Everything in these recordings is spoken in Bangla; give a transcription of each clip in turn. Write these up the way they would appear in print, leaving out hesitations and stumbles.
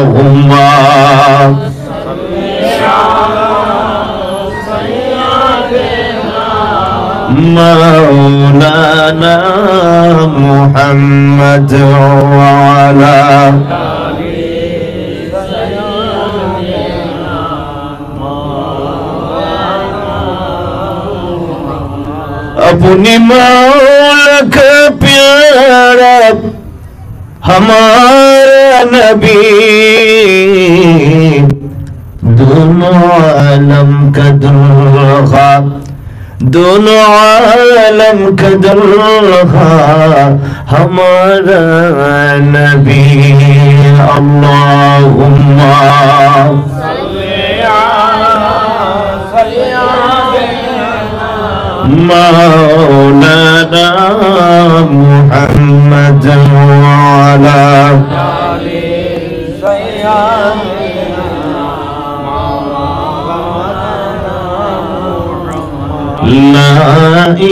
আল্লাহুম্মা مولانا محمد وعلى अपनी मौला का प्यारा हमारा नबी दोनों आलम का दुल्हा दोनों आलम का दुल्हा हमारा नबी अल्लाहुम्मा मौलाना मुहम्मद वाला ला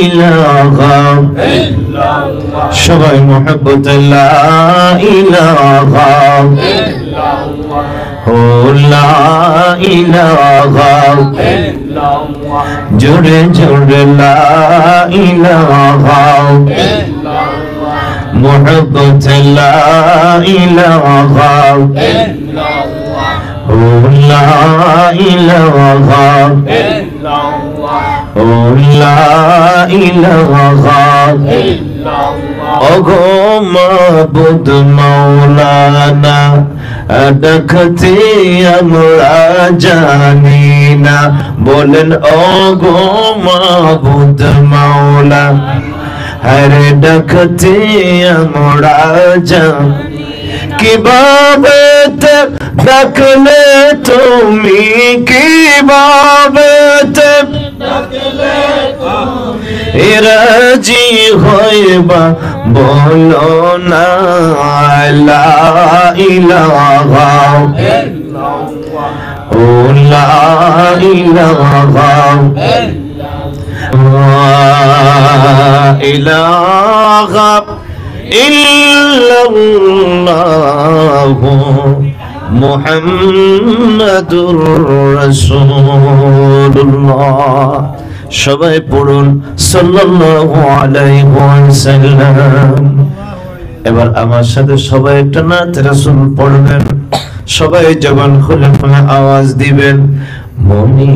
इलाहा इल्लल्लाह सबाई मोहब्बत ला इलाहा इल्लल्लाह हो ला इलाहा इल्लल्लाह जुड़े जुड़े ला इलाहा इल्लल्लाह मोहब्बत ला इलाहा इल्लल्लाह हो ला इलाहा इल्लल्लाह ओ ला इलाहा इल्लल्लाह ओगो माबুদ मौलाना ডাকতে আমরা জানি না বলেন ওগো মাবুদ মাওলা হরে ডাকতে আমরা জানি কিভাবে ডাকলে তুমি কিভাবে ডাকলে তুমি রাজি হইবা বলো না লা ইলাহা ইল্লাল্লাহ ও লা ইলাহা ইলাহা ইল্লাল্লাহ মুহাম্মাদুর রাসূলুল্লাহ সবাই পড়ুন সাল্লাল্লাহু আলাইহি ওয়াসাল্লাম। এবার আমার সাথে সবাই একটা নাত রাসূল পড়বেন, সবাই জবান খুলে আওয়াজ দিবেন। মনে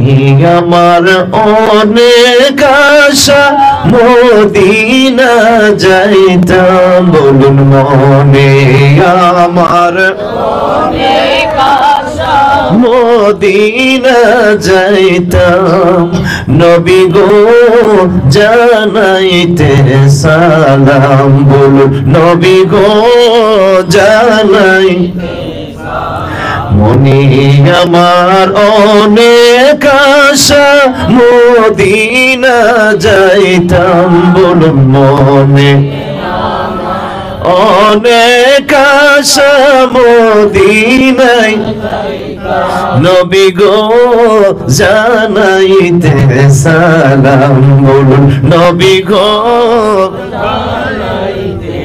আমার অনেক আশা মদিনা যাইতাম, বলুন মনে আমার অনেক আশা মদিনা যাইতাম, নবী গো জানাইতে সালাম, বলুন নবী গো জানাইতে মনে আমার অনেক আশা মদিনা যাইতাম, বলুন মনে অনেক আশা মদিনায় নবী গো জানাইতে সালাম, বলুন নবী গো জানাইতে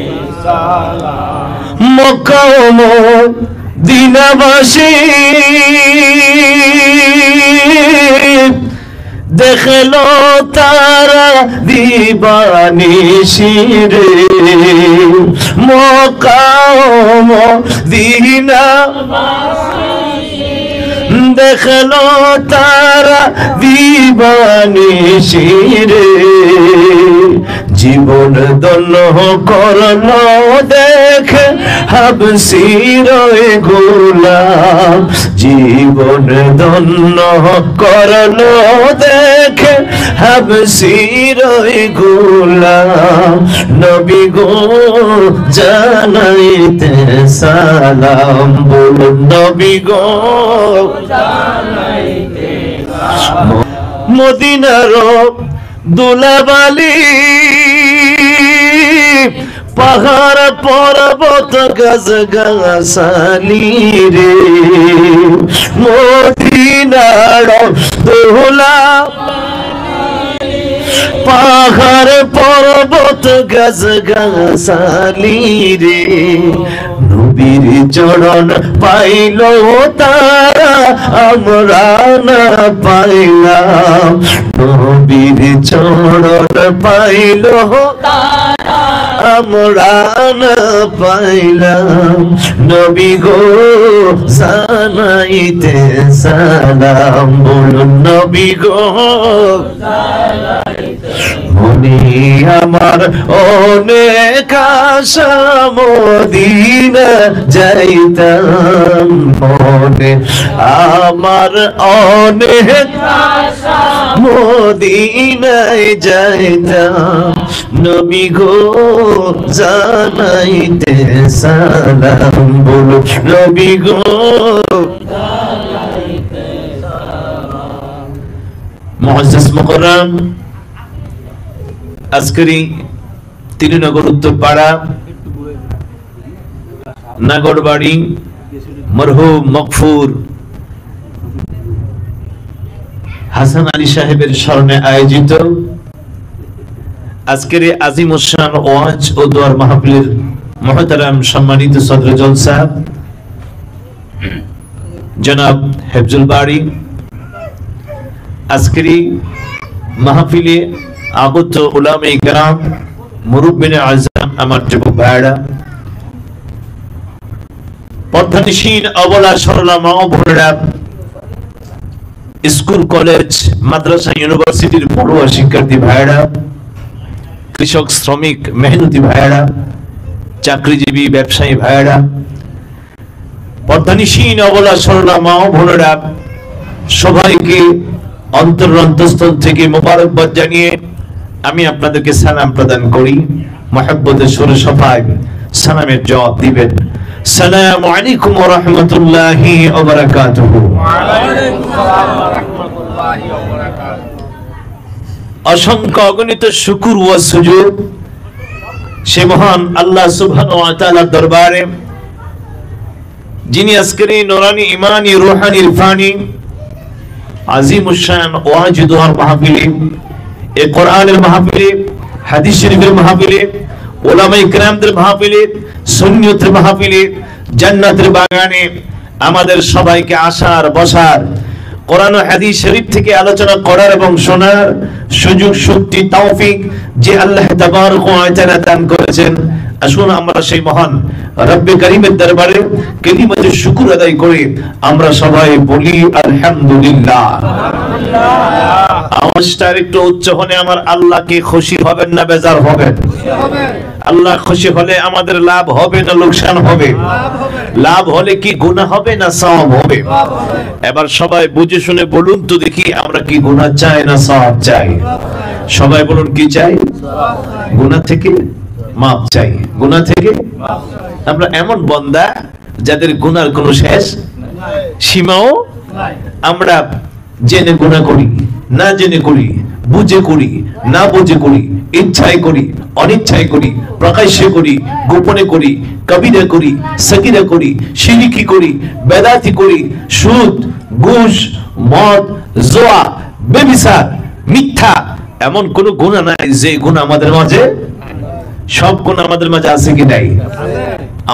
সালাম। মক্কা মদিনাবাসী দেখলো তারা দিবানিশি রে, মক্কা মদিনা দেখলো তারা দিবানিশি রে, জীবন দন্য করলো দেখে হাবশির গোলাম, জীবন দন্য করলো দেখে হাবশির গোলাম, নবী গো জানাইতে সালাম, বলুন নবী গো জানাইতে সালাম। মদিনার দুলাবালি পাহাড় পর্বত গাছ গাছালি রে, মদিনার দোলা পাহাড় পর্বত গাছ গাছালি রে, নবীর চরণ পাইল তারা আমরা না পাইলাম, নবীর চরণ পাইল তারা আমরা না পাইলাম। নবী গো জানাইতে সালাম, বলুন নবী গো মনে আমার অনেক আশা মদিনা যাইতাম, মনে আমার অনেক আশা মদিনায় যাইতাম। নবী গো জানাইতে সালাম, বলুন নবী গো মুআজ্জাজ মুকাররম, আজকের তিরুনগর উত্তরপাড়া নাগরবাড়ি মরহুম মগফুর হাসান আলী সাহেবের স্মরণে আয়োজিত আজকের আজিম শান ওয়াজ ও দোয়ার মাহফিলের মুহতারাম সম্মানিত সদর জলসা জনাব হেফজুল বাড়ি, আজকের মাহফিলে আগত উলামায়ে কেরাম, মুরব্বিনে আযম, আমার যুবক ভাইরা, পর্দানিশীন অবলা সরলা মা ও বোনেরা, স্কুল কলেজ মাদ্রাসা ইউনিভার্সিটির পড়ুয়া শিক্ষার্থী ভাইরা, কৃষক শ্রমিক মেহনতি ভাইরা, চাকরিজীবী ব্যবসায়ী ভাইরা, পর্দানিশীন অবলা সরলা মা ও বোনেরা, সবাইকে অন্তরস্থল থেকে মোবারকবাদ জানিয়ে আমি আপনাদেরকে সালাম প্রদান করি। মহব্বতের সুরে সবাই সালামের জবাব দিবেন। আসসালামু আলাইকুম ওয়া রাহমাতুল্লাহি ওয়া বারাকাতুহু। ওয়া আলাইকুম আসসালাম ওয়া রাহমাতুল্লাহি ওয়া বারাকাতুহু। অসংখ্য অগণিত শুকর ও সুজুদ সে মহান আল্লাহ সুবহানাহু ওয়া তাআলার দরবারে, যিনি আজকের নূরানি ঈমানি রূহানি ইরফানি আজিমুশ শান ওয়াজ দোয়ার মাহফিলে, এই কোরআনের মাহফিলে, হাদিস শরীফের মাহফিলে, উলামায়ে কেরামদের মাহফিলে, সুন্নতের মাহফিলে, জান্নাতের বাগানে আমাদের সবাইকে আসার বসার, কোরআন ও হাদিস শরীফ থেকে আলোচনা করার এবং শোনার সুযোগ শক্তি তৌফিক যে আল্লাহ তাবারক ওয়া তাআলা দান করেছেন, আসুন আমরা সেই মহান রব্বে কারীমের দরবারে কালিমাতুশ শুকর আদায় করে আমরা সবাই বলি আলহামদুলিল্লাহ। আওয়াজটা একটু উচ্চ হলে আমার আল্লাহ কি খুশি হবেন না বেজার হবেন? আল্লাহ খুশি হলে আমাদের লাভ হবে না লোকসান হবে? লাভ হলে কি গুনাহ হবে না সওয়াব হবে? এবার সবাই বুঝে শুনে বলুন তো দেখি, আমরা কি গুনাহ চাই না সওয়াব চাই? সবাই বলুন কি চাই? গুনাহ থেকে মাপ চাই, গুনাহ থেকে। আমরা এমন বান্দা যাদের গুনার কোনো শেষ সীমাও নাই। আমরা জেনে গুনাহ করি, না জেনে করি, বুঝে করি, না বুঝে করি, ইচ্ছায় করি, অনিচ্ছায় করি, প্রকাশ্যে করি, গোপনে করি, কবিরা করি, সগীরা করি, শিরকি করি, বেদাতি করি, সুদ, ঘুষ, মদ, জুয়া, ব্যভিচার, মিথ্যা, এমন কোন গুনাহ নাই যে গুনাহ আমাদের মাঝে, সব গুনাহ আমাদের মাঝে আছে কি নাই?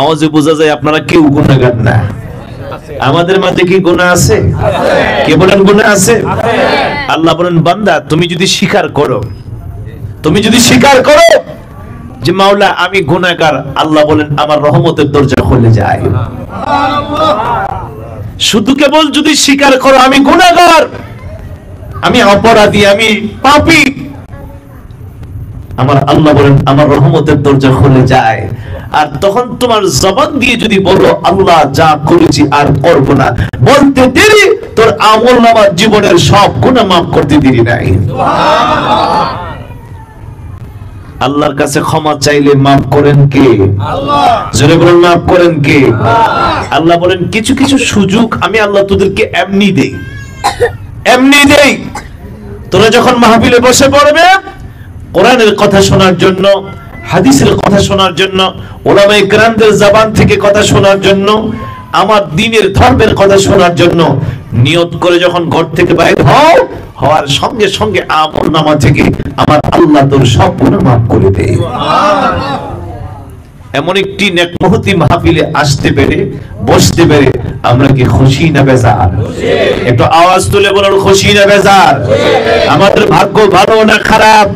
আওয়াজে বোঝা যায় আপনারা কেউ গুনাহগার না। আমাদের মাঝে কি গুনাহ আছে? কে বলেন গুনাহ আছে? আল্লাহ বলেন বান্দা তুমি যদি স্বীকার করো, তুমি যদি স্বীকার করো যে মাওলা আমি গুনাহগার, আল্লাহ বলেন আমার রহমতের দরজা খুলে যায়। শুধু কেবল যদি স্বীকার করো আমি গুনাহগার, আমি অপরাধী, আমি পাপী, আমার আল্লাহ বলেন আমার রহমতের দরজা খুলে যায়। আর তখন তোমার জবান দিয়ে যদি বলো আল্লাহ যা করেছি আর করব না, বলতে দেরি তোর আমলনামার জীবনের সব গুনাহ মাফ করতে দেরি নাই। আল্লাহর কাছে ক্ষমা চাইলে মাফ করেন কে? আল্লাহ। জোরে বলেন মাফ করেন কে? আল্লাহ বলেন কিছু কিছু সুযোগ আমি আল্লাহ তোদেরকে এমনি দেই, এমনি দেই। তোরা যখন মাহফিলে বসে পড়বে কোরআনের কথা শোনার জন্য, হাদিসের কথা শোনার জন্য, উলামায়ে কেরামদের জবান থেকে কথা শোনার জন্য, আমার দ্বীনের ধর্মের কথা শোনার জন্য নিয়ত করে যখন ঘর থেকে বাইরে হও, হওয়ার সঙ্গে সঙ্গে আমলনামা থেকে আমার আল্লাহ তোর সব গুনাহ মাফ করে দেয়। এমন একটি নেকমহতি মাহফিলে আসতে পেরে বসতে পেরে আমরা কি খুশি না বেজার? একটু আওয়াজ তুলে বলুন খুশি না বেজার? আমাদের ভাগ্য ভালো না খারাপ?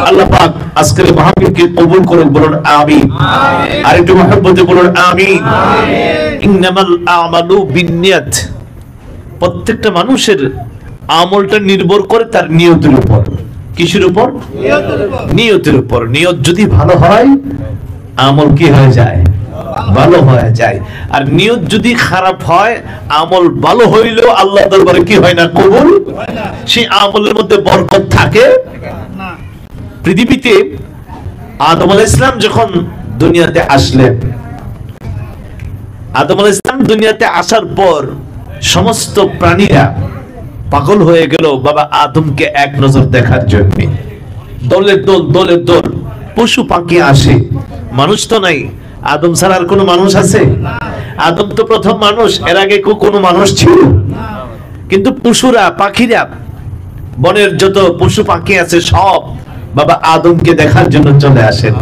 আল্লাহ পাক আজকের মাহফিলকে কবুল করুন, বলুন আমিন। আর একটু মহব্বতে বলুন আমিন। ইন্নামাল আমালু বিন্নিয়াত, প্রত্যেকটা মানুষের আমলটা নির্ভর করে তার নিয়তের উপর। কিসের উপর? নিয়তের উপর। নিয়ত যদি ভালো হয় আমল কি হয়ে যায়? ভালো হয়ে যায়। আর নিয়ত যদি খারাপ হয় আমল ভালো হইলেও আল্লাহ দরবারে কি হয় না? কবুল। সেই আমলের মধ্যে বরকত থাকে না। পৃথিবীতে আদম আলাইহিস সালাম যখন দুনিয়াতে আসলেন, আদম আলাইহিস সালাম দুনিয়াতে আসার পর সমস্ত প্রাণীরা পাগল হয়ে গেল বাবা আদমকে এক নজর দেখার জন্য। দলের দল পশু পাখি আসে, মানুষ তো নাই। আদম ছাড়া আর কোনো মানুষ আছে? আদম তো প্রথম মানুষ, এর আগে কোনো মানুষ ছিল? কিন্তু পশুরা পাখিরা বনের যত পশু পাখি আছে সব বাবা আদমকে দেখার জন্য চলে আসেন।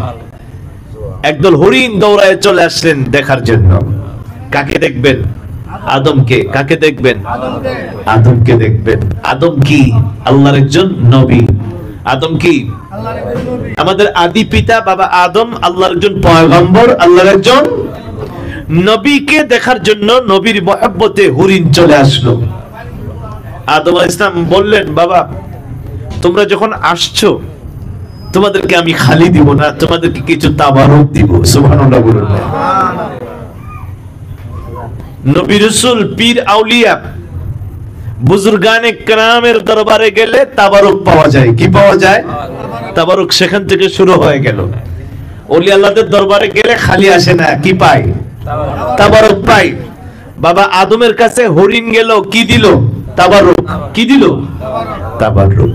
একদল হরিণ দৌড়ায় চলে আসলেন দেখার জন্য। কাকে দেখবেন? আদমকে। কাকে দেখবেন? আদমকে দেখবেন। আদম কি? আল্লাহর একজন নবী। আদম কি? আমাদের আদি পিতা বাবা আদম আল্লাহর একজন পয়গম্বর, আল্লাহর একজন নবীকে দেখার জন্য নবীর মহব্বতে হরিণ চলে আসলো। আদম আলাইহিস সালাম বললেন, বাবা তোমরা যখন আসছো তোমাদেরকে আমি খালি দিব না, তোমাদেরকে কিছু তাবারক দিব। সুবহানাল্লাহ বলুন। নবী রাসূল পীর আউলিয়া বুজুর্গানে কেরামের দরবারে গেলে তাবারক পাওয়া যায়। কি পাওয়া যায়? তাবারক সেখান থেকে শুরু হয়ে গেল। ওলি আল্লাহদের দরবারে গেলে খালি আসে না, কি পায়? তাবারক পায়। বাবা আদমের কাছে হরিণ গেল, কি দিল? তাবারক। কি দিল? তাবারক।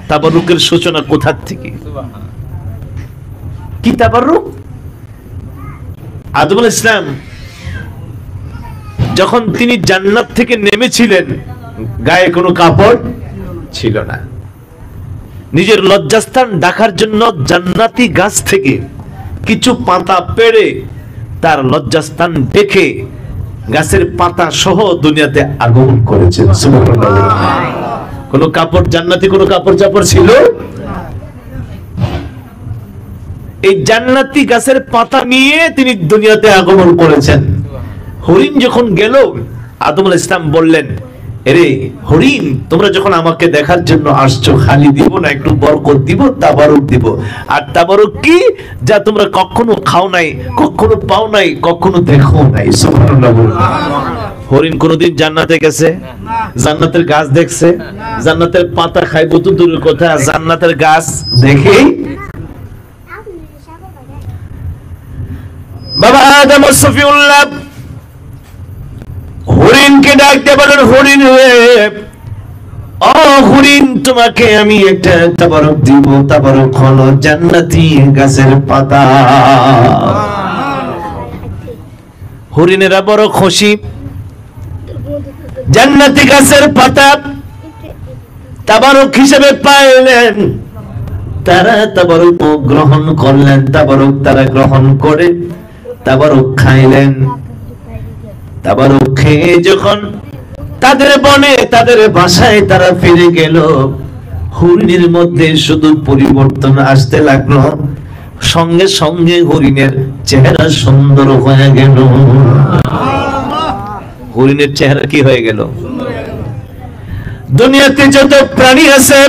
তাবারুকের সূচনা কোথা থেকে? কি তাবারক? আদম আলাইহিস সালাম যখন তিনি জান্নাত থেকে নেমেছিলেন গায়ে কোনো কাপড় ছিল না। নিজের লজ্জাস্থান ঢাকার জন্য জান্নাতি গাছ থেকে কিছু পাতা পেড়ে তার লজ্জাস্থান দেখে গাছের পাতা সহ দুনিয়াতে আগমন করেছেন। সুবহানাল্লাহ। কোনো কাপড়, জান্নাতি কোনো কাপড় চাপড় ছিল? এই জান্নাতি গাছের পাতা নিয়ে তিনি দুনিয়াতে আগমন করেছেন। হরিণ যখন গেল আদম আলাইহিস সালাম বললেন, এরে হরিণ তোমরা যখন আমাকে দেখার জন্য আসছো খালি দিব না, একটু বরকত দিব, তাবারক দিব। আর তাবারক কি? যা তোমরা কখনো খাও নাই, কখনো পাও নাই, কখনো দেখো নাই। সুবহানাল্লাহ বলুন। হরিণ কোনদিন জান্নাতে গেছে? জান্নাতের গাছ দেখছে? জান্নাতের পাতা খাইবো তো দূরের কথা, জান্নাতের গাছ দেখে বাবা আদম সফিউল্লাহ হরিণকে ডাকতে বলেন, হরিণ রে, ও হরিণ তোমাকে আমি একটা তাবারক দিব। তাবারক হলো জান্নাতি গাছের পাতা। হরিণেরা বড় খুশি, জান্নাতি গাছের পাতা তাবারক হিসেবে পাইলেন। তারা তাবারক গ্রহণ করলেন। তাবারক তারা গ্রহণ করে তাবারক খাইলেন। তাবারক খেয়ে যখন তাদের বনে তাদের বাসায় তারা ফিরে গেল, হরিণের মধ্যে শুধু পরিবর্তন আসতে লাগলো। সঙ্গে সঙ্গে হরিণের চেহারা সুন্দর হয়ে গেল। হরিণের চেহারা কি হয়ে গেল? দুনিয়াতে যত প্রাণী আছে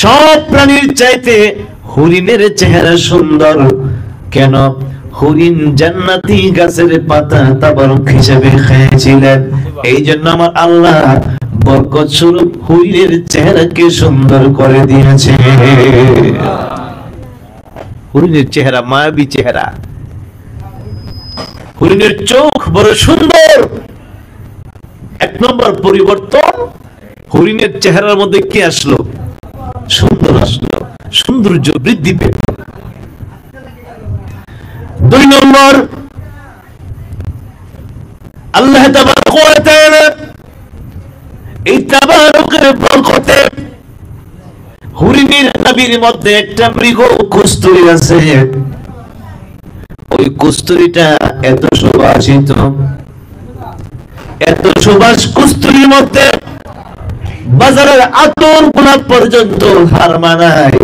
সব প্রাণীর চাইতে হরিণের চেহারা সুন্দর। কেন? হরিণ জান্নাতি গাছের পাতা তাবারক হিসেবে খেয়েছিলেন। এই জন্য আমার আল্লাহ বরকত স্বরূপ হরিণের চেহারাকে সুন্দর করে দিয়েছে। হরিণের চেহারা মায়াবী চেহারা। হরিণের চোখ বড় সুন্দর। এক নম্বর পরিবর্তন, হরিণের চেহারার মধ্যে কি আসলো? সুন্দর আসলো, সৌন্দর্য বৃদ্ধি পেল। দুই নম্বর, আল্লাহ তাবারক ওয়া তাআলা এই তাবারকের বরকতে হরিণের নাভির মধ্যে একটা মৃগ কস্তুরী আছে। ওই কস্তুরীটা এত সুবাসিত, এত সুবাস কস্তুরীর মধ্যে বাজারের আতর গোলাপ পর্যন্ত হার মানায়।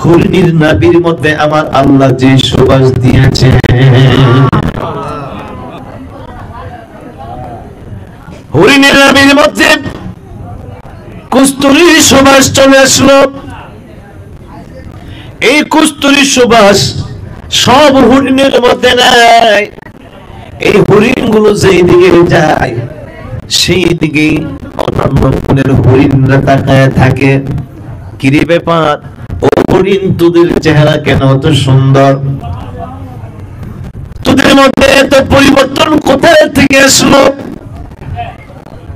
হরিণীর নাভির মধ্যে আমার আল্লাহ যে সুবাস দিয়েছে, হরিণের নাভির মধ্যে কস্তুরীর সুবাস চলে আসলো। এই কস্তুরীর সুবাস সব হরিণের মধ্যে নাই। এই হরিণ গুলো যেই দিকে যায় সেই দিকে অন্যান্য বনের হরিণরা তাকায় থাকে। কিরে ব্যাপার, ও হরিণ, তোদের চেহারা কেন এত সুন্দর? তোদের মধ্যে এত পরিবর্তন কোথায় থেকে আসলো?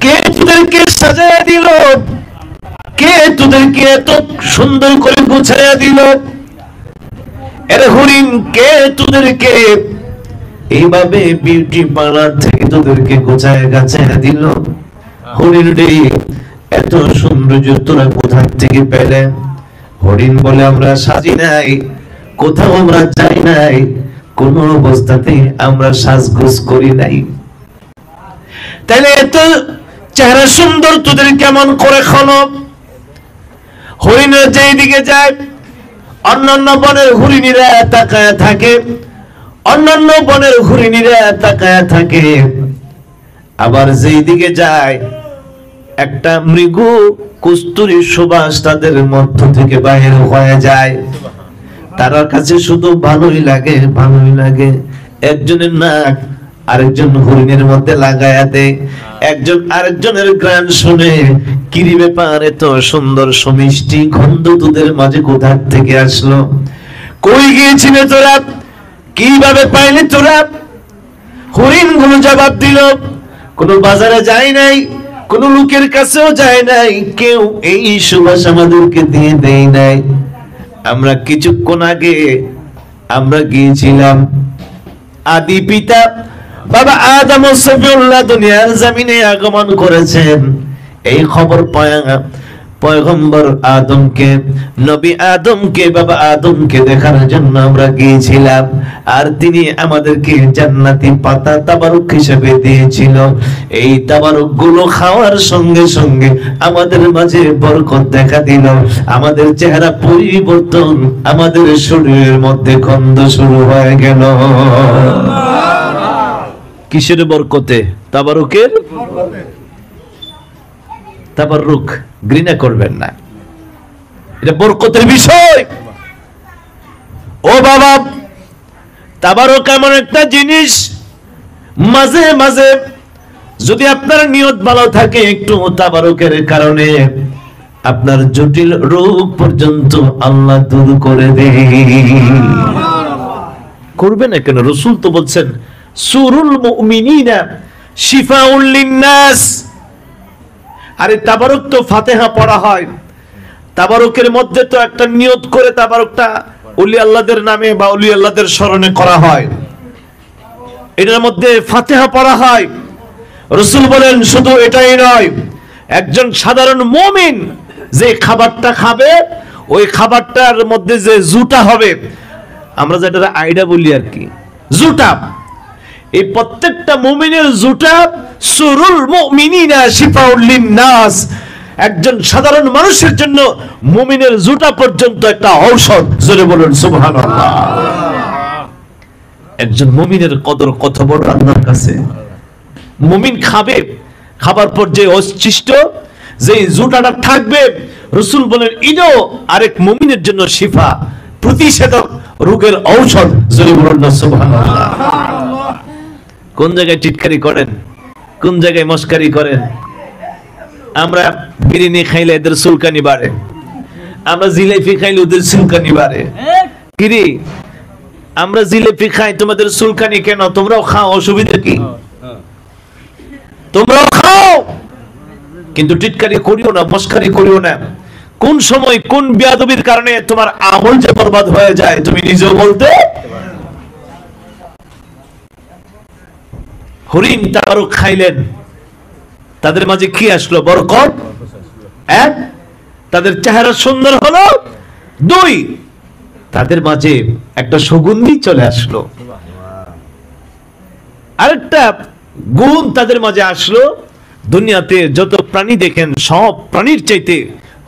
কে তোদেরকে সাজায় দিল? কে তোদেরকে এত সুন্দর করে গুছাইয়া দিল? এর হরিণ, কে তোদেরকে এইভাবে বিউটি পার্লার থেকে তোদেরকে গোছায় গাছায় দিল? হরিণ রে, এত সৌন্দর্য তোরা কোথা থেকে পেলে? হরিণ বলে, আমরা সাজি নাই, কোথাও আমরা যাই নাই, কোন অবস্থাতে আমরা সাজগোজ করি নাই। তাইলে এত চেহারা সুন্দর তোদের কেমন করে হলো? হরিণের যেই দিকে যায় অন্যান্য বনের হরিণীরা তাকায় থাকে, অন্যান্য বনের হরিণীরা তাকায় থাকে। আবার যেই দিকে যায় একটা মৃগু কস্তুরীর সুবাস তাদের মধ্য থেকে বাইরে হয়ে যায়। তার কাছে শুধু ভালোই লাগে, ভালোই লাগে। একজনের নাক আরেকজন হরিণের মধ্যে লাগায়া দেয়, একজন আরেকজনের গান শুনে, কিরি ব্যাপার, এত সুন্দর সুমিষ্টি গন্ধ তোদের মাঝে কোথা থেকে আসলো? কই গিয়েছিলে তোরা? কিভাবে পাইলে তোরা? হরিণ গুলো জবাব দিল, কোন বাজারে যায় নাই, কোন লোকের কাছেও যায় নাই, কেউ এই সুবাস আমাদেরকে দিয়ে দেয় নাই। আমরা কিছুক্ষণ আগে আমরা গিয়েছিলাম, আদি পিতা বাবা আদম সফিউল্লাহ দুনিয়ার জমিনে আগমন করেছেন। এই খবর পয়গম্বর আদমকে, নবী আদমকে, বাবা আদমকে দেখার জন্য আমরা গিয়েছিলাম। আর তিনি আমাদেরকে জান্নাতি পাতা তাবারুক হিসেবে দিয়েছিল। এই তাবারুক গুলো খাওয়ার সঙ্গে সঙ্গে আমাদের মাঝে বরকত দেখা দিল, আমাদের চেহারা পরিবর্তন, আমাদের শরীরের মধ্যে গন্ধ শুরু হয়ে গেল। কিসের বরকতে? তাবারুকের। তাবারুক ঘৃণা করবেন না, এটা বরকতের বিষয়। ও বাবা, তাবারুক এমন একটা জিনিস, মাঝে মাঝে যদি আপনার নিয়ত ভালো থাকে, একটু তাবারুকের কারণে আপনার জটিল রোগ পর্যন্ত আল্লাহ দূর করে দেয়। করবে না কেন? রাসূল তো বলছেন, সুরুল মুমিনিনা শিফাউল লিন্নাস। আরে তাবারুক তো ফাতিহা পড়া হয়, তাবারুকের মধ্যে তো একটা নিয়ত করে তাবারুকটা ওলি আল্লাহদের নামে বা ওলি আল্লাহদের স্মরণে করা হয়, এটার মধ্যে ফাতিহা পড়া হয়। রাসূল বলেন শুধু এটাই নয়, একজন সাধারণ মুমিন যে খাবারটা খাবে, ওই খাবারটার মধ্যে যে জুটা হবে, আমরা যেটা আইডা বলি আর কি, জুটা, এই প্রত্যেকটা মুমিনের জুটা সুরুল মুমিনিনা শিফাউল লিন্নাস, একজন সাধারণ মানুষের জন্য মুমিনের জুটা পর্যন্ত একটা ঔষধ। জোরে বলুন সুবহানাল্লাহ। একজন মুমিনের কদর কত বড় আল্লাহর কাছে। মুমিন খাবে, খাবার পর যে অস্তিষ্ট, যে জুটাটা থাকবে, রাসূল বলেন ইনো আরেক মুমিনের জন্য শিফা, প্রতিষেধক, রোগের ঔষধ। জোরে বলুন সুবহানাল্লাহ। কোন জায়গায় টিটকারি করেন, কোন জায়গায় মস্কারি করেন? আমরা বিরিয়ানি খাইলে এদের চুলকানি বাড়ে, আমরা জিলাপি খাইলে ওদের চুলকানি বাড়ে। কিরে, আমরা জিলাপি খাই, তোমাদের চুলকানি কেন? তোমরাও খাও, অসুবিধা কি? তোমরাও খাও, কিন্তু টিটকারি করিও না, মস্কারি করিও না। কোন সময় কোন বেয়াদবির কারণে তোমার আমল যে বরবাদ হয়ে যায় তুমি নিজেও বলতে। হরিণ তাবারুক খাইলেন, তাদের মাঝে কি আসলো? বরকত। এক, তাদের চেহারা সুন্দর হলো। দুই, তাদের মাঝে একটা সুগন্ধি চলে আসলো। আরেকটা গুণ তাদের মাঝে আসলো, দুনিয়াতে যত প্রাণী দেখেন সব প্রাণীর চাইতে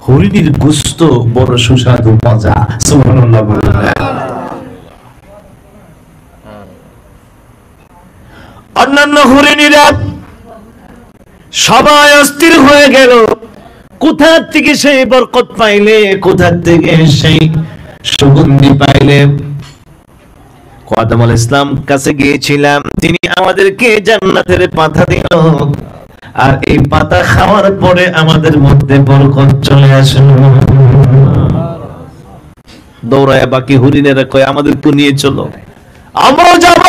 হরিণীর গোশত বড় সুস্বাদু মজা। সুবহানাল্লাহ বলুন। অন্যান্য হরিণীরা সবাই অস্থির হয়ে গেল, কোথা থেকে সেই বরকত পাইলে, কোথা থেকে সেই সুগন্ধি পাইলে। আদম আলাইহিস সালাম কাছে গিয়েছিলাম, তিনি আমাদেরকে জান্নাতের পাতা দিল, আর এই পাতা খাওয়ার পরে আমাদের মধ্যে বরকত চলে আসলো। দৌড়ায় বাকি হরিণেরা কয় আমাদেরকে নিয়ে চলো, আমরাও যাব।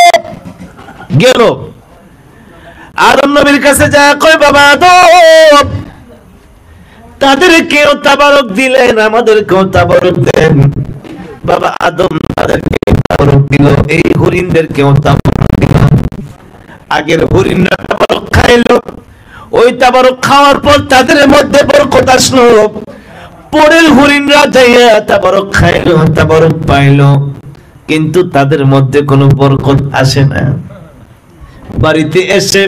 গেল, আদম নবীর কাছে যা কয় বাবা আদম, তাদেরকেও তাবারক দিলেন, আমাদেরকেও তাবারক দেন। বাবা আদম তাদেরকে তাবারক দিল, এই হরিণদেরকেও তাবারক দিল। আগের হরিণরা তাবারক খাইলো, ওই তাবারক খাওয়ার পর তাদের মধ্যে বরকত আসলো। পরের হরিণরা যাইয়া তাবারক খাইলো, তাবারক পাইলো, কিন্তু তাদের মধ্যে কোনো বরকত আসে না। বাড়িতে এসে,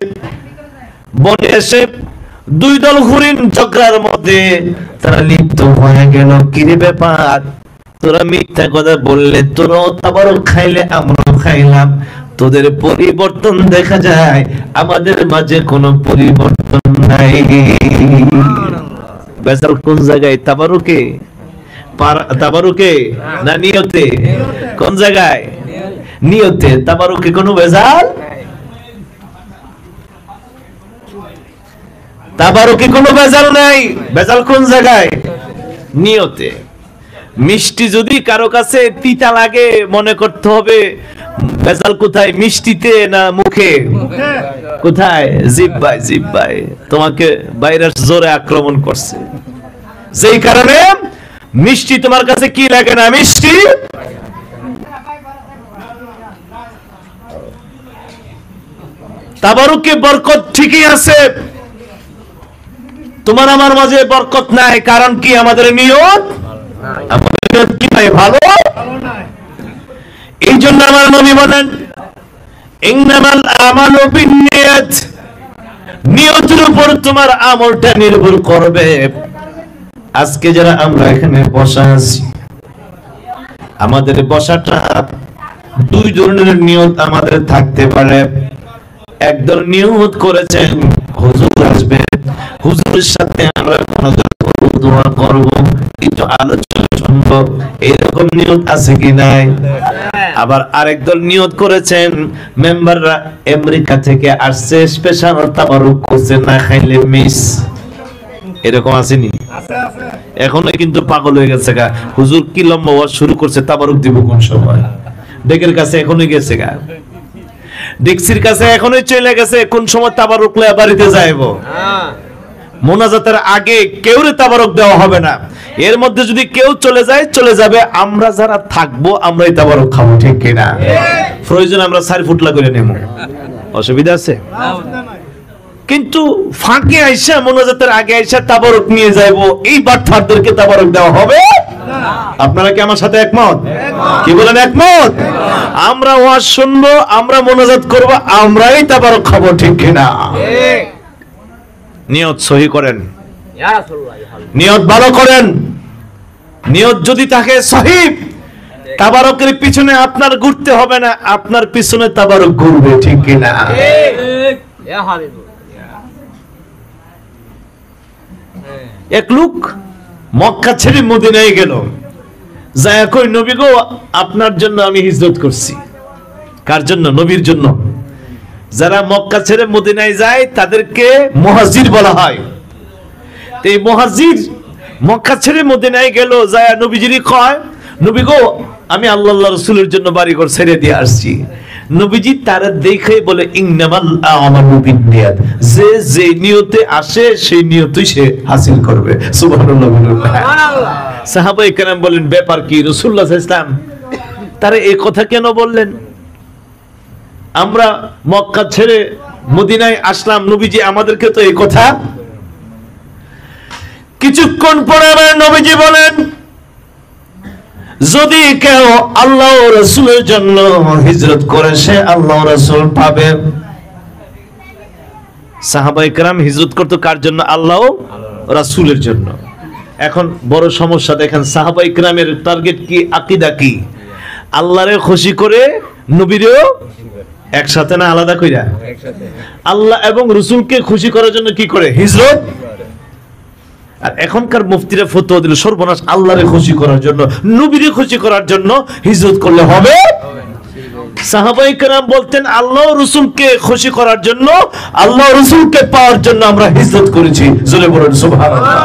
বনে এসে দুই দল হরিণ ঝগড়ার মধ্যে তারা লিপ্ত হয়ে গেল। কিরে ব্যাপার, তোরা মিথ্যা কথা বললে, তোরাও তাবারক খাইলে, আমরাও খাইলাম, তোদের পরিবর্তন দেখা যায়, আমাদের মাঝে কোনো পরিবর্তন নাই। বেজাল কোন জায়গায়? তাবারুকে, তাবারুকে না নিয়তে? কোন জায়গায়? নিয়তে। তাবারুকে কোনো বেজাল, তাবারুকে কোনো বেজাল নাই। বেজাল কোন জায়গায়? নিয়তে। মিষ্টি যদি কারো কাছে তিতা লাগে, মনে করতে হবে বেজাল কোথায়, মিষ্টিতে না মুখে? কোথায়? জিহ্বায়। জিহ্বায় তোমাকে ভাইরাস জোরে আক্রমণ করছে, যেই কারণে মিষ্টি তোমার কাছে কি লাগে না, মিষ্টি। তাবারুকে বরকত ঠিকই আছে, তোমার আমার মাঝে বরকত নাই। কারণ কি? আমাদের নিয়ত, আমাদের নিয়ত কি নাই, ভালো। এই জন্য আমার নবী বলেন ইন্নামাল আমালু বিন্নিয়াত, নিয়তের উপর তোমার আমলটা নির্ভর করবে। আজকে যারা আমরা এখানে বসা আছি, আমাদের বসাটা দুই ধরনের নিয়ত আমাদের থাকতে পারে। একদল নিয়ত করেছেন হুজুর আসবে, হুজুরের সাথে আমরা দোয়া করব, কিছু আলোচনা শুনবো, এরকম নিয়ত আছে কি নাই? আবার আরেক দল নিয়ত করেছেন মেম্বাররা আমেরিকা থেকে আসছে, স্পেশাল তাবারুক করছে, না খাইলে মিস। এরকম আসেনি? এখনো কিন্তু পাগল হয়ে গেছে গা, হুজুর কি লম্বা ওয়াজ শুরু করছে, তাবারুক দিব কোন সময়? ডেকের কাছে এখনই গেছে গা, ডেক্সির কাছে এখনই চলে গেছে, কোন সময় তাবারুক লয়ে বাড়িতে যাইবো। মোনাজাতের আগে কেউরে তাবারক দেওয়া হবে না। এর মধ্যে যদি কেউ চলে যায়, চলে যাবে, আমরা যারা থাকবো আমরাই তাবারক খাবো, ঠিক কিনা? প্রয়োজন আমরা 4 ফুটলা করে নেব, অসুবিধা আছে? কিন্তু ফাঁকে আইসা, মোনাজাতের আগে আইসা তাবারক নিয়ে যাইবো, এই বাটফারদেরকে তাবারক দেওয়া হবে না। আপনারা কি আমার সাথে একমত? কি বলেন একমত? আমরা ওয়াজ শুনবো, আমরা মোনাজাত করব, আমরাই তাবারক খাবো, ঠিক কিনা? নিয়ত সহি করেন, নিয়ত ভালো করেন। নিয়ত যদি থাকে সহি, তাবারকের পিছনে আপনার ঘুরতে হবে না, আপনার পিছনে তাবারক ঘুরবে, ঠিক কিনা? এক লোক মক্কা ছেড়ে মদিনায় গেল, যায় কই নবী গো, আপনার জন্য আমি হিজরত করছি। কার জন্য? নবীর জন্য। যারা মক্কা ছেড়ে মদিনায় যায় তাদেরকে মুহাজির বলা হয়। এই মুহাজির মক্কা ছেড়ে মদিনায় গেল, যায় নবীজিরই কয় নবী গো, আমি আল্লাহ রাসূলের জন্য বাড়িঘর ছেড়ে দিয়ে আসছি। নবীজি তার দেখে বলে ইন্নামাল আমালু বিন্নিয়াত, যে যে নিয়তে আসে সেই নিয়তই সে হাসিল করবে। সুবহানাল্লাহ। সাহাবায়ে কেরাম বলেন ব্যাপার কি? রাসূলুল্লাহ সাল্লাল্লাহু আলাইহি ওয়াসাল্লাম তারে এই কথা কেন বললেন? আমরা মক্কা ছেড়ে মদিনায় আসলাম, নবীজি আমাদেরকে তো এই কথা। কিছুক্ষণ পরে আবার নবীজি বলেন যদি কেউ আল্লাহ রাসূলের জন্য হিজরত করে সে আল্লাহ রাসূল পাবে, সাহাবায়ে কেরাম হিজরত করত কার জন্য? আল্লাহ ও রাসূলের জন্য। এখন বড় সমস্যা দেখেন, সাহাবায়ে কেরামের টার্গেট কি, আকীদা কি? আল্লাহরে খুশি করে নবীরেও একসাথে না আলাদা কইরা? আল্লাহ এবং রাসূলকে খুশি করার জন্য কি করে? হিজরত। আর এখনকার মুফতিরা ফতোয়া দিল সর্বনাশ, আল্লাহরে খুশি করার জন্য, নবীরে খুশি করার জন্য হিজরত করলে হবে। সাহাবায়ে কেরাম বলতেন আল্লাহ রাসূলকে খুশি করার জন্য, আল্লাহ রাসূলকে পাওয়ার জন্য আমরা হিজরত করেছি। জোরে বলুন সুবহানাল্লাহ।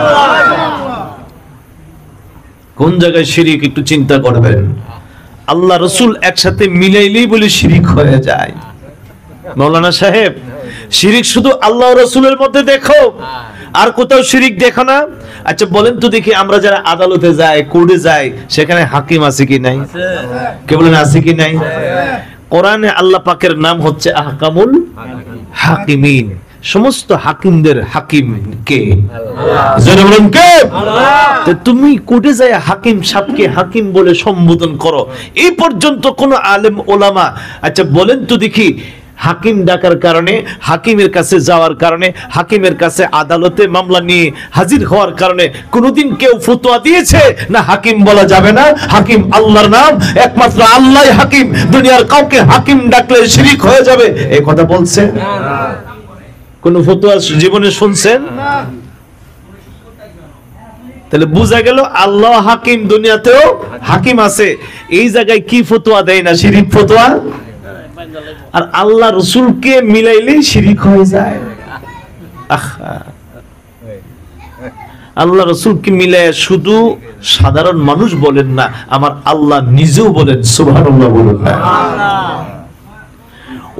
কোন জায়গায় শিরিক একটু চিন্তা করবেন। আল্লাহ রাসূল একসাথে মিলাইলেই বলে শিরিক হয়ে যায়। মাওলানা সাহেব, শিরিক শুধু আল্লাহ রাসূলের মধ্যে দেখো, আর কোথাও শিরিক দেখো না? আচ্ছা বলেন তো দেখি, আমরা যারা আদালতে যাই, কোর্টে যাই, সেখানে হাকিম আছে কি নাই? কে বলেন আছে কি নাই? কোরআনে আল্লাহ পাকের নাম হচ্ছে আহকামুল হাকিমিন। সমস্ত হাকিমদের হাকিম কে? জোরে বলুন কে? তো তুমি কোর্টে যায় হাকিম সাহেবকে হাকিম বলে সম্বোধন করো, এই পর্যন্ত কোন আলেম ওলামা, আচ্ছা বলেন তো দেখি, হাকিম ডাকার কারণে, হাকিমের কাছে যাওয়ার কারণে, হাকিমের কাছে আদালতে মামলা নিয়ে হাজির হওয়ার কারণে কোনদিন কেউ ফতোয়া দিয়েছে না হাকিম বলা যাবে না? হাকিম আল্লাহর নাম, একমাত্র আল্লাহই হাকিম, দুনিয়ার কাউকে হাকিম ডাকলে শিরিক হয়ে যাবে, এই কথা বলছে? কোন ফতোয়া জীবনে শুনছেন? তাহলে বোঝা গেল আল্লাহ হাকিম, দুনিয়াতেও হাকিম আছে। এই জায়গায় কি ফতোয়া দেয় না? শিরিক ফতোয়া। আর আল্লাহ রাসূলকে মিলাইলেই শিরিক হয়ে যায়। আল্লাহ রাসূলকে মিলায় শুধু সাধারণ মানুষ বলেন না, আমার আল্লাহ নিজেও বলেন সুবহানাল্লাহ বলুন না।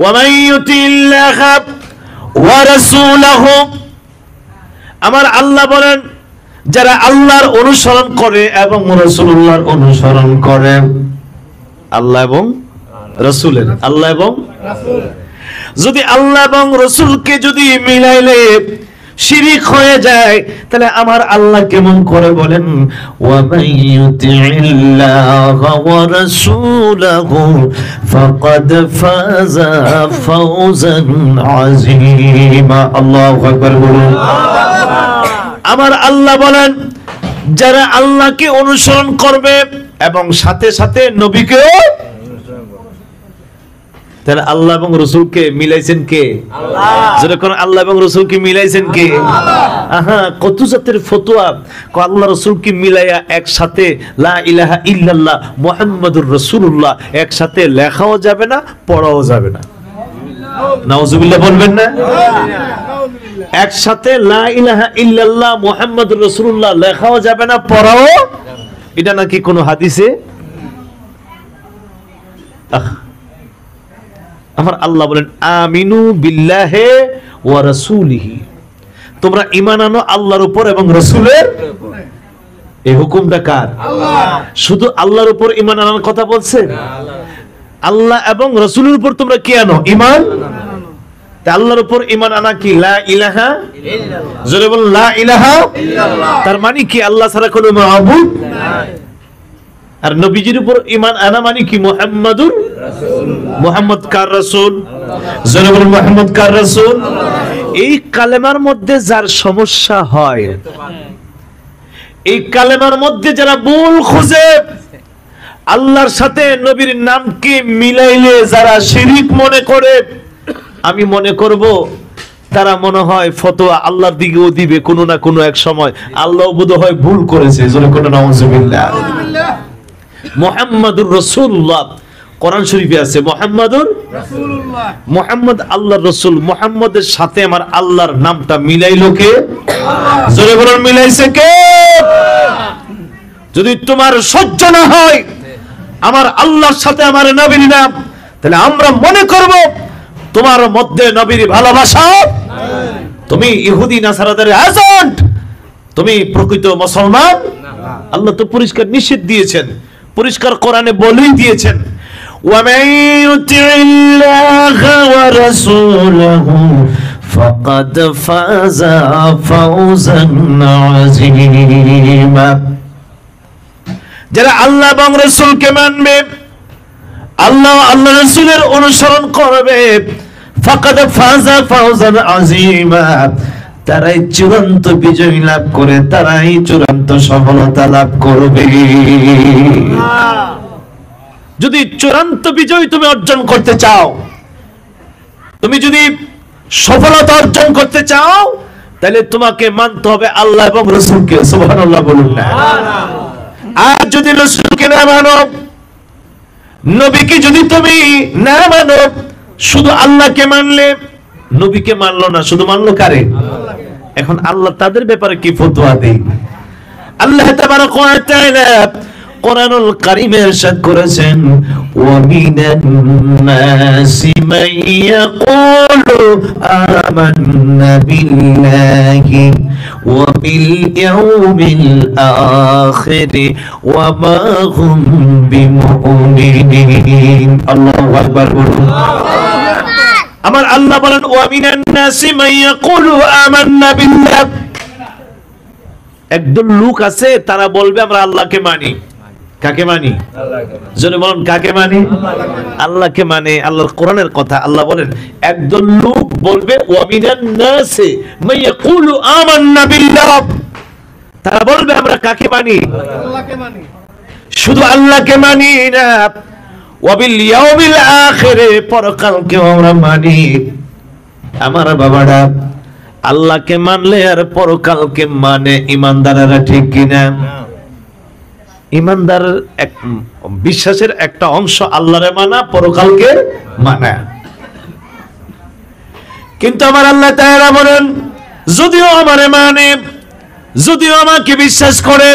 ওয়া মান ইউতিল্লাহ ওয়া রাসূলাহু, আমার আল্লাহ বলেন যারা আল্লাহর অনুসরণ করে এবং রাসূলুল্লাহর অনুসরণ করে, আল্লাহ এবং রাসূলের, আল্লাহ এবং রাসূল, যদি আল্লাহ এবং রাসূলকে যদি মিলাইলে শিরিক হয়ে যায়, তাহলে আমার আল্লাহ কেমন করে বলেন ওয়া মাইয়ুতিল্লাহা ওয়া রাসূলাহু ফাকাদ ফাযা ফাওজান আযীমা। আল্লাহু আকবার বলুন। আমার আল্লাহ বলেন যারা আল্লাহকে অনুসরণ করবে এবং সাথে সাথে নবীকেও, তাহলে আল্লাহ এবং রাসূলকে মিলাইছেন কে? আল্লাহ। যখন আল্লাহ এবং রাসূলকে মিলাইছেন কে? আহা, কত জাতের ফতোয়া, আল্লাহ রাসূলকে মিলাইয়া একসাথে লা ইলাহা ইল্লাল্লাহ মুহাম্মাদুর রাসূলুল্লাহ একসাথে লেখাও যাবে না, পড়াও যাবে না। নাউজুবিল্লাহ বলবেন না? একসাথে লা ইলাহা ইল্লাল্লাহ মুহাম্মাদুর রাসূলুল্লাহ লেখাও যাবে না, পড়াও, এটা নাকি কোন হাদিসে? আমার আল্লাহ বলেন আমিনু বিল্লাহি ওয়া রাসূলিহি, তোমরা ঈমান আনো আল্লাহর উপর এবং রাসূলের। এই হুকুমটা কার? আল্লাহ। শুধু আল্লাহর উপর ঈমান আনার কথা বলছে? আল্লাহ এবং রাসূলের উপর তোমরা কি আনো? ঈমান। তা আল্লাহর উপর ঈমান আনা কি? লা ইলাহা ইল্লাল্লাহ। জোরে বলুন লা ইলাহা ইল্লাল্লাহ। তার মানে কি আল্লাহ ছাড়া কোনো মাবুদ নাই। আর নবীজির উপর ঈমান আনা মানে কি? মুহাম্মাদুর রাসূলুল্লাহ। মুহাম্মদ কার রাসূল? জোরে বলুন মুহাম্মদ কার রাসূল? এই কালেমার মধ্যে যার সমস্যা হয়, এই কালেমার মধ্যে যারা ভুল খুঁজে, আল্লাহর সাথে নবীর নামকে মিলাইলে যারা শিরিক মনে করে, আমি মনে করব তারা মনে হয় ফতোয়া আল্লাহর দিকেও দিবে কোনো না কোনো এক সময়। আল্লাহ বোধহয় ভুল করেছে। জোরে কোন নাউজুবিল্লাহ। মুহাম্মাদুর রাসূলুল্লাহ কোরআন শরীফে আছে মুহাম্মাদুর রাসূলুল্লাহ, মুহাম্মদ আল্লাহর রাসূল। মুহাম্মদের সাথে আমার আল্লাহর নামটা মিলাইলো কে? আল্লাহ। জোরে বলুন মিলাইছে কে? যদি তোমার সহ্য না হয় আমার আল্লাহর সাথে আমার নবীর নাম, তাহলে আমরা মনে করব তোমার মধ্যে নবীর ভালোবাসা নাই, তুমি ইহুদি নাসারাদের এজেন্ট, তুমি প্রকৃত মুসলমান না। আল্লাহ তো পরিষ্কার নিষেধ দিয়েছেন, পরিষ্কার কোরআনে বলেই দিয়েছেন ওয়া মান ইউতিল্লাহা ওয়া রাসূলাহু ফাকাদ ফাযা ফাওজান আযীমা। যারা আল্লাহ এবং রাসূলকে মানবে, আল্লাহ আল্লাহ রাসূলের অনুসরণ করবে, ফাকাদ ফাযা ফাওজান আযীমা, তারাই চূড়ান্ত বিজয় লাভ করে, তারাই চূড়ান্ত সফলতা লাভ করবে। যদি চূড়ান্ত বিজয় তুমি অর্জন করতে চাও, তুমি যদি সফলতা অর্জন করতে চাও, তাহলে তোমাকে মানতে হবে আল্লাহ এবং রাসূলকে। সুবহানাল্লাহ বলুন না। আর যদি রাসূলকে না মানো, নবীকে যদি তুমি না মানো, শুধু আল্লাহকে মানলে, নবীকে মানলো না, শুধু মানলো কারে? এখন আল্লাহ তাদের ব্যাপারে কি ফতোয়া দেয়? আল্লাহ তাবারাক ওয়া তাআলা কোরআনুল কারীমে ইরশাদ করেছেন, ওয়া মিনান নাসি মান ইয়াকুলু আমান্না বিল্লাহি ওয়া বিল ইয়াউমিল আখির ওয়া মা হুম বিমুমিনিন। আল্লাহু আকবার বলুন। আমার আল্লাহ বলেন, ওয়া মিনান নাসি মান ইয়াকুলু আমান্না বিল্লাহ। একদল লোক আছে, তারা বলবে আমরা আল্লাহকে মানি। কাকে মানি? জোরে বলুন, কাকে মানি? আল্লাহকে মানে। আল্লাহর কোরআনের কথা। আল্লাহ বলেন, একদল লোক বলবে, ওয়া মিনান নাসি মান ইয়াকুলু আমান্না বিল্লাহ, তারা বলবে আমরা কাকে মানি? আল্লাহকে মানি। শুধু আল্লাহকে মানি না, ওয়া বিল ইয়াউমিল আখির, পরকালকে আমরা মানি। আমার বাবারা, আল্লাহকে মানলে আর পরকালকে মানে ঈমানদাররা, ঠিক কিনা? ঈমানদার এক বিশ্বাসের একটা অংশ আল্লাহরে মানা, পরকালকে মানা। কিন্তু আমার আল্লাহ তাআলা বলেন, যদিও আমারে মানে, যদিও আমাকে বিশ্বাস করে,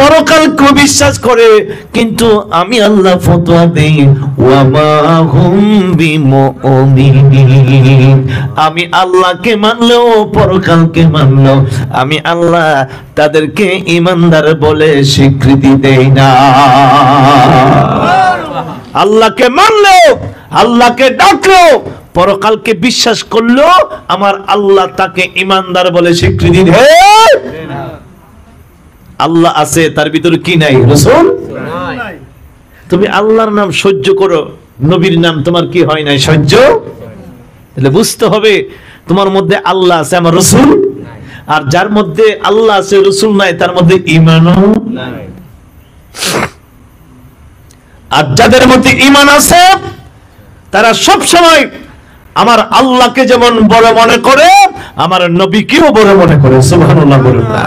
পরকালকে বিশ্বাস করে, কিন্তু আমি আল্লাহ ফতোয়া দেই, ওয়া মা হুম বিমুমিনিন, আমি আল্লাহকে মানলেও পরকালকে মানলেও আমি আল্লাহ তাদেরকে ঈমানদার বলে স্বীকৃতি দেই না। আল্লাহকে মানলেও, আল্লাহকে ডাকলেও, পরকালকে বিশ্বাস করলেও আমার আল্লাহ তাকে ঈমানদার বলে স্বীকৃতি দেয় না। আল্লাহ আছে, তার ভিতরে কি নাই? রাসূল নাই। তুমি আল্লাহর নাম সহ্য করো, নবীর নাম তোমার কি হয় নাই সহ্য? তাহলে বুঝতে হবে তোমার মধ্যে আল্লাহ আছে, আমার রাসূল নাই। আর যার মধ্যে আল্লাহ আছে, রাসূল নাই, তার মধ্যে ঈমানও নাই। আর যাদের মধ্যে ঈমান আছে, তারা সব সময় আমার আল্লাহকে যেমন বড় মনে করে, আমার নবীকেও বড় মনে করে। সুবহানাল্লাহ বলুন না।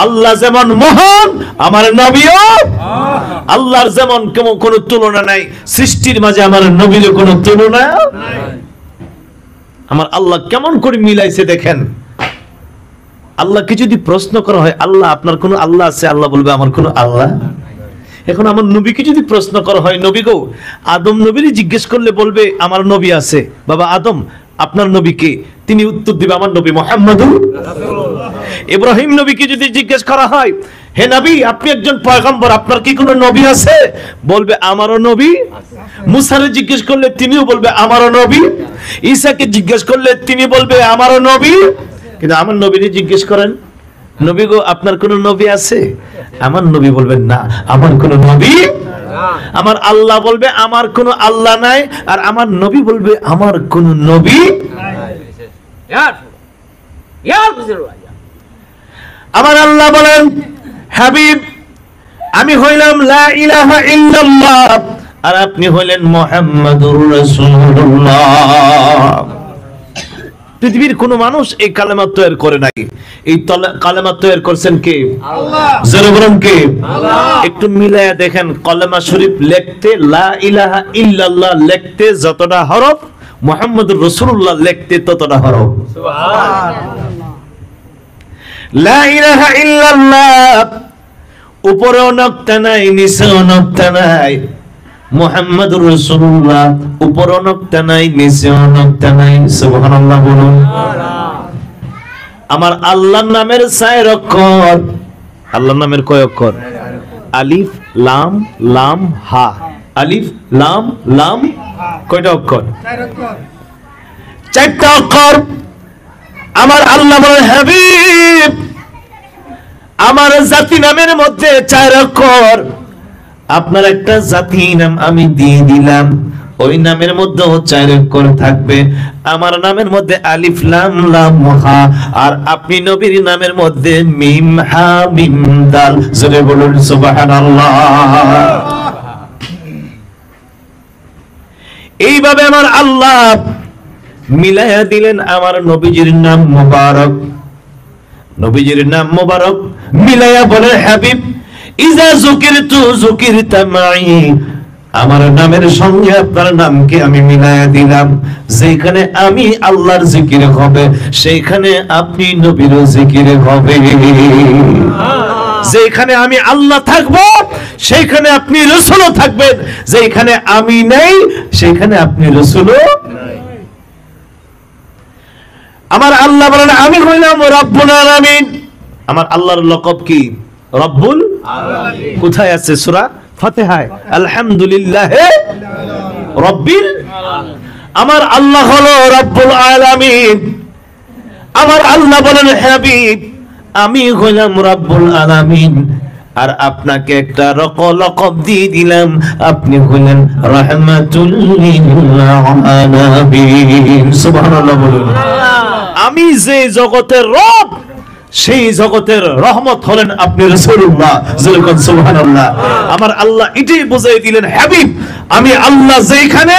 আল্লাহ যেমন মহান, আমার নবীও। আল্লাহর যেমন কোনো তুলনা নাই, সৃষ্টির মাঝে আমার নবীর কোনো তুলনা নাই। আমার আল্লাহ কেমন করে মিলাইছে দেখেন। আল্লাহকে যদি প্রশ্ন করা হয়, আল্লাহ আপনার কোনো আল্লাহ আছে? আল্লাহ বলবে আমার কোনো আল্লাহ। এখন আমার নবীকে যদি প্রশ্ন করা হয়, নবী গো, আদম নবীর জিজ্ঞেস করলে বলবে আমার নবী আছে। বাবা আদম, আপনার নবী কে? তিনি উত্তর দিবে আমার নবী মুহাম্মদুর রাসূলুল্লাহ। ইব্রাহিম নবীকে যদি জিজ্ঞেস করা হয়, হে নবী, আপনি একজন পয়গম্বর, আপনার কি কোনো নবী আছে? বলবে আমারও নবী আছে। মুসাকে জিজ্ঞেস করলে তিনিও বলবে আমারও নবী। ঈসাকে জিজ্ঞেস করলে তিনি বলবে আমারও নবী। কিন্তু আমার নবীকে জিজ্ঞেস করেন, নবী গো, আপনার কোন নবী আছে? আমার নবী বলবেন না, আমার কোন নবী। আমার আল্লাহ বলবে আমার কোন আল্লাহ নাই, আর আমার নবী বলবে আমার কোন নবী নাই। আমার আল্লাহ বলেন, হাবিব, আমি হইলাম লা ইলাহা ইল্লাল্লাহ, আর আপনি হইলেন মুহাম্মাদুর রাসূলুল্লাহ। পৃথিবীর কোন মানুষ এই কালেমা তৈরি করে নাই। এই কালেমা তৈরি করেছেন কে? আল্লাহ। জোরে বলুন কে? আল্লাহ। একটু মিলায়া দেখেন, কালেমা শরীফ লিখতে লা ইলাহা ইল্লাল্লাহ লিখতে যতটা হরফ, মুহাম্মাদুর রাসূলুল্লাহ লিখতে ততটা হরফ। সুবহানাল্লাহ। লা ইলাহা ইল্লাল্লাহ উপরেও নক্তা নাই, নিচেও নক্তা নাই। মুহাম্মাদুর রাসূলুল্লাহ উপরেও নক্তা নাই, নিচেও নক্তা নাই। সুবহানাল্লাহ বলুন। আমার আল্লাহর নামের 4 অক্ষর। আল্লাহর নামের কয় অক্ষর? আলিফ লাম লাম হা। আলিফ লাম লাম কয়টা অক্ষর? 4 অক্ষর। 4টা অক্ষর। আমার আল্লাহ বলেন, হাবিব, আমার জাতি নামের মধ্যে 4 অক্ষর। আপনার একটা জাতি নাম আমি দিয়ে দিলাম, ওই নামের মধ্যে 4 অক্ষর থাকবে। আমার নামের মধ্যে আলিফ লাম লাম হা, আর আপনি নবীর নামের মধ্যে মিম হা মিম দাল। জোরে বলুন সুবহানাল্লাহ। এইভাবে আমার আল্লাহ মিলাইয়া দিলেন আমার নবীজির নাম মুবারক। নবীজির নাম মুবারক মিলাইয়া বলে হাবিব ইজা যুকিরতু যুকিরতা মাই, আমার নামের সঙ্গে আপনার নামকে আমি মিলাইয়া দিলাম। যেখানে আমি আল্লাহর জিকির হবে সেইখানে আপনি নবীর জিকির হবে। যেখানে আমি আল্লাহ থাকবো সেইখানে আপনি রাসূলও থাকবেন, যেখানে আমি নেই সেইখানে আপনি রাসূলও নাই। আমার আল্লাহ বলেন আমি হইলাম রব্বুল আলামিন। আমার আল্লাহর লকব কি? রব্বুল আলামিন। কোথায় আছে? সূরা ফাতিহায় আলহামদুলিল্লাহ রব্বিল আলামিন। আমার আল্লাহ হলো রব্বুল আলামিন। আমার আল্লাহ বলেন হাবিব আমি হইলাম রব্বুল আলামিন, আর আপনাকে একটা লকব দিয়ে দিলাম, আপনি হলেন রাহমাতুল লিল আলামিন। সুবহানাল্লাহ বলুন। আমি যে জগতের রব সেই জগতের রহমত হলেন আপনি রাসূলুল্লাহ। সুবহানাল্লাহ। আমার আল্লাহ এটাই বুঝিয়ে দিলেন হাবিব আমি আল্লাহ যেখানে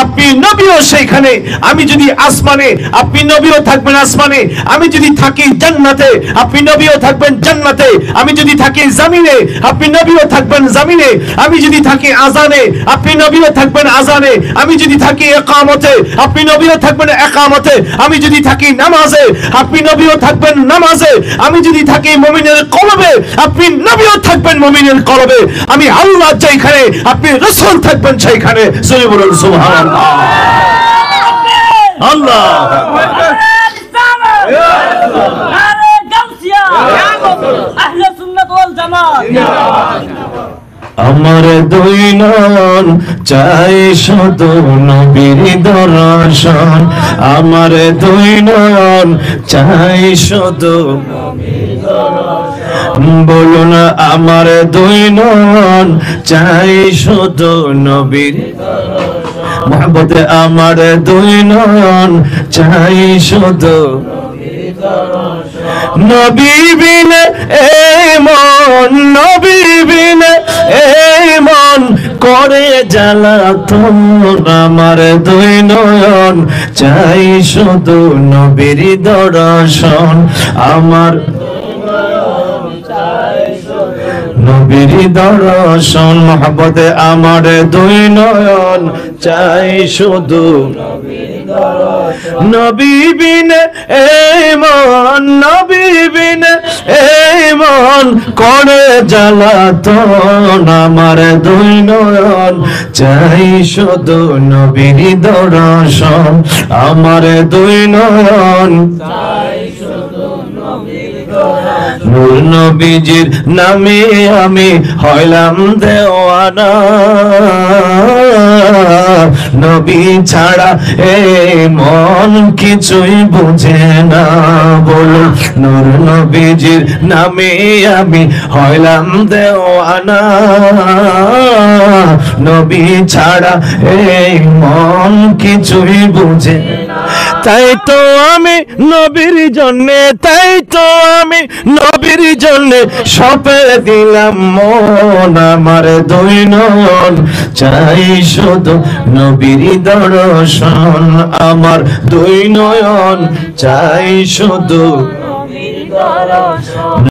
আপনি নবীও সেইখানে। আমি যদি আসমানে আপনি নবীও থাকবেন আসমানে, আমি যদি থাকি জান্নাতে আপনি নবীও থাকবেন জান্নাতে, আমি যদি থাকি জমিনে আপনি নবীও থাকবেন জমিনে, আমি যদি থাকি আযানে আপনি নবীও থাকবেন আযানে, আমি যদি থাকি ইকামতে আপনি নবীও থাকবেন ইকামতে, আমি যদি থাকি নামাজে আপনি নবীও থাকবেন নামাজে, আমি যদি থাকি মুমিনের কলবে আপনি নবীও থাকবেন মুমিনের কলবে। আমি আল্লাহ যেখানে আপনি রাসূল থাকবেন সেইখানে। জোরে বলুন সুবহানাল্লাহ। আল্লাহ আহলে সুন্নাত ওয়াল জামাত। আমার দুই নয়ন চাই শুধু নবীর দর্শন, আমার দুই নয়ন চাই শুধু নবীর দর্শন। বলুন আমার দুই নয়ন চাই শুধু নবীর দর্শন। মুহাব্বতে আমার দুই নয়ন চাই শুধু নবীর দর্শন। নবী বিনে এই মন, নবী বিনে এই মন করে জ্বালাতন, আমার দুই নয়ন চাই শুধু নবীর দর্শন, আমার নবীর দর্শন। মুহাব্বতে আমার দুই নয়ন চাই শুধু নবী বিনে এই মন, নবী বিনে এই মন করে জ্বালাতন, আমার দুই নয়ন চাই শুধু নবীর দর্শন, আমার দুই নয়ন চাই শুধু নবীর দর্শন। নূর নবীজির নামে আমি হইলাম দেওয়ানা, নবী ছাড়া এই মন কিছুই বুঝে না। বলুন নূর নবীজির নামে আমি হইলাম দেওয়ানা, নবী ছাড়া এই মন কিছুই বুঝে না। তাই তো আমি নবীর জন্যে, তাই তো আমি নবীর জন্যে সপে দিলাম মন, আমার দুই নয়ন চাই শুধু নবীর দর্শন, আমার দুই নয়ন চাই শুধু নবীর দর্শন।